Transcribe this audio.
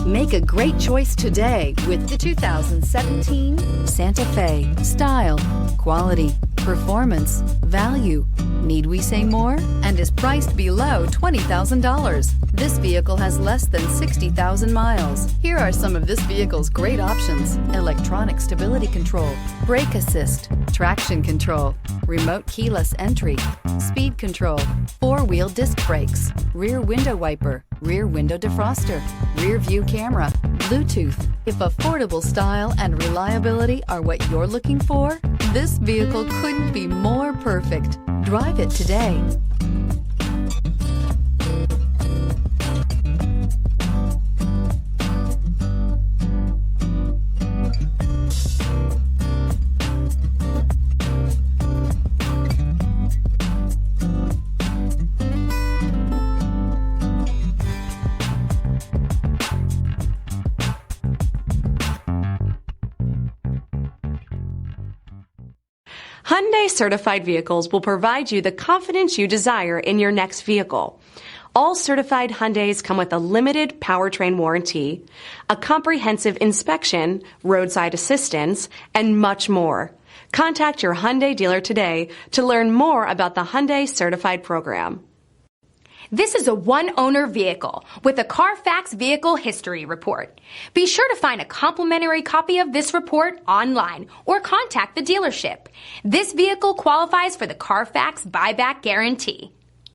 Make a great choice today with the 2017 Santa Fe. Style, quality, performance, value. Need we say more? And is priced below $20,000. This vehicle has less than 60,000 miles. Here are some of this vehicle's great options: electronic stability control, brake assist, traction control, remote keyless entry, speed control, four-wheel disc brakes, rear window wiper, rear window defroster, rear view camera, Bluetooth. If affordable style and reliability are what you're looking for, this vehicle couldn't be more perfect. Drive it today. Hyundai Certified Vehicles will provide you the confidence you desire in your next vehicle. All certified Hyundais come with a limited powertrain warranty, a comprehensive inspection, roadside assistance, and much more. Contact your Hyundai dealer today to learn more about the Hyundai Certified program. This is a one-owner vehicle with a CARFAX Vehicle History Report. Be sure to find a complimentary copy of this report online or contact the dealership. This vehicle qualifies for the CARFAX Buyback Guarantee.